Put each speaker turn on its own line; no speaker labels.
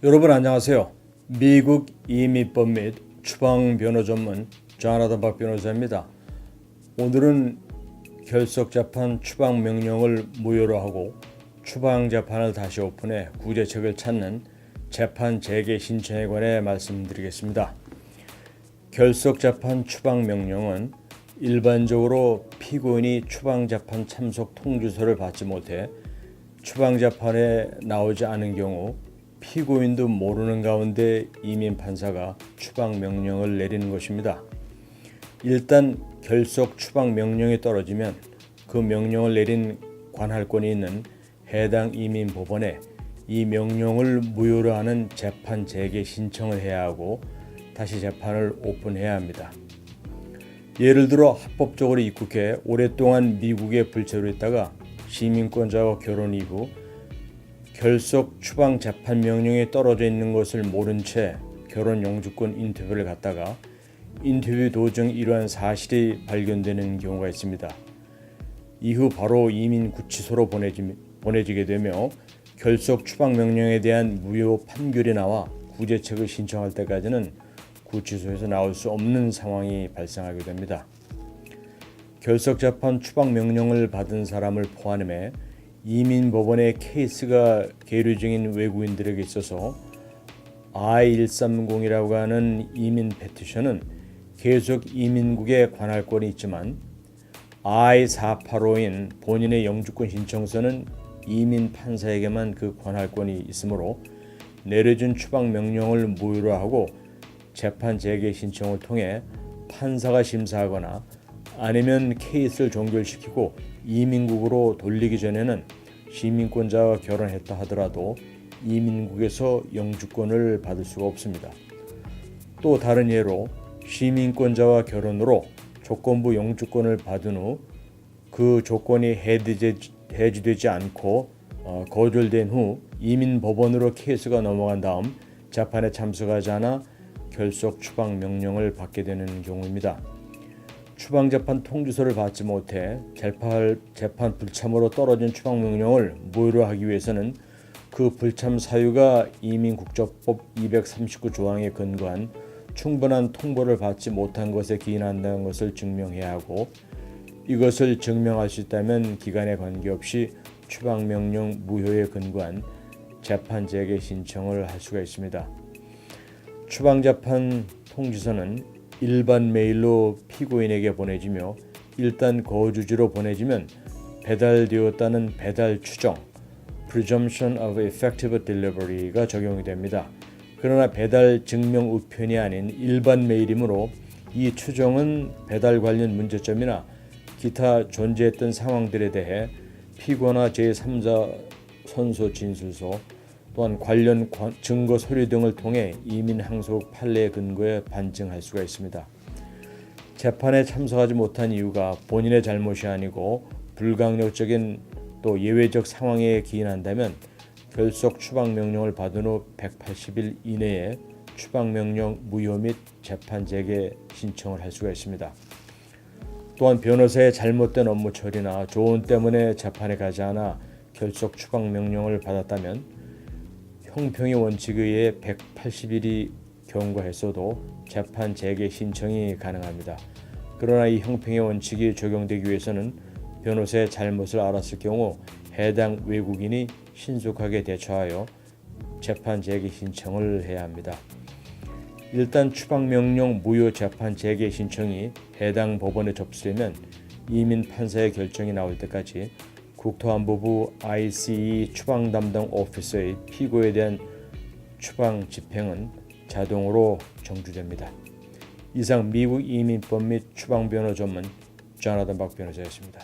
여러분 안녕하세요. 미국 이민법 및 추방 변호 전문 조나단 박 변호사입니다. 오늘은 결석재판 추방 명령을 무효로 하고 추방 재판을 다시 오픈해 구제책을 찾는 재판 재개 신청에 관해 말씀드리겠습니다. 결석재판 추방 명령은 일반적으로 피고인이 추방재판 참석 통지서를 받지 못해 추방재판에 나오지 않은 경우 피고인도 모르는 가운데 이민 판사가 추방 명령을 내리는 것입니다. 일단 결석 추방 명령이 떨어지면 그 명령을 내린 관할권이 있는 해당 이민 법원에 이 명령을 무효로 하는 재판 재개 신청을 해야 하고 다시 재판을 오픈해야 합니다. 예를 들어 합법적으로 입국해 오랫동안 미국에 불체로 있다가 시민권자와 결혼 이후 결석 추방 재판 명령이 떨어져 있는 것을 모른 채 결혼 영주권 인터뷰를 갔다가 인터뷰 도중 이러한 사실이 발견되는 경우가 있습니다. 이후 바로 이민 구치소로 보내지게 되며 결석 추방 명령에 대한 무효 판결이 나와 구제책을 신청할 때까지는 구치소에서 나올 수 없는 상황이 발생하게 됩니다. 결석 재판 추방 명령을 받은 사람을 포함해 이민법원의 케이스가 계류 중인 외국인들에게 있어서 I-130이라고 하는 이민 페티션은 계속 이민국의 관할권이 있지만 I-485인 본인의 영주권 신청서는 이민 판사에게만 그 관할권이 있으므로 내려준 추방 명령을 무효로 하고 재판 재개 신청을 통해 판사가 심사하거나 아니면 케이스를 종결시키고 이민국으로 돌리기 전에는 시민권자와 결혼했다 하더라도 이민국에서 영주권을 받을 수가 없습니다. 또 다른 예로 시민권자와 결혼으로 조건부 영주권을 받은 후 그 조건이 해지되지 않고 거절된 후 이민법원으로 케이스가 넘어간 다음 재판에 참석하지 않아 결석 추방 명령을 받게 되는 경우입니다. 추방재판 통지서를 받지 못해 재판 불참으로 떨어진 추방명령을 무효로 하기 위해서는 그 불참 사유가 이민국적법 239조항에 근거한 충분한 통보를 받지 못한 것에 기인한다는 것을 증명해야 하고 이것을 증명할 수 있다면 기간에 관계없이 추방명령 무효에 근거한 재판 재개 신청을 할 수가 있습니다. 추방재판 통지서는 일반 메일로 피고인에게 보내지며 일단 거주지로 보내지면 배달되었다는 배달 추정 (Presumption of Effective Delivery가 적용이 됩니다. 그러나 배달 증명 우편이 아닌 일반 메일이므로 이 추정은 배달 관련 문제점이나 기타 존재했던 상황들에 대해 피고나 제3자 선서 진술서 또한 관련 증거 서류 등을 통해 이민 항소국 판례에 근거해 반증할 수가 있습니다. 재판에 참석하지 못한 이유가 본인의 잘못이 아니고 불강력적인 또 예외적 상황에 기인한다면 결석 추방 명령을 받은 후 180일 이내에 추방 명령 무효 및 재판 재개 신청을 할 수가 있습니다. 또한 변호사의 잘못된 업무 처리나 조언 때문에 재판에 가지 않아 결석 추방 명령을 받았다면 형평의 원칙에 의해 180일이 경과했어도 재판 재개 신청이 가능합니다. 그러나 이 형평의 원칙이 적용되기 위해서는 변호사의 잘못을 알았을 경우 해당 외국인이 신속하게 대처하여 재판 재개 신청을 해야 합니다. 일단 추방명령 무효 재판 재개 신청이 해당 법원에 접수되면 이민 판사의 결정이 나올 때까지 국토안보부 ICE 추방 담당 오피서의 피고에 대한 추방 집행은 자동으로 정지됩니다. 이상 미국 이민법 및 추방 변호 전문 조나단 박 변호사였습니다.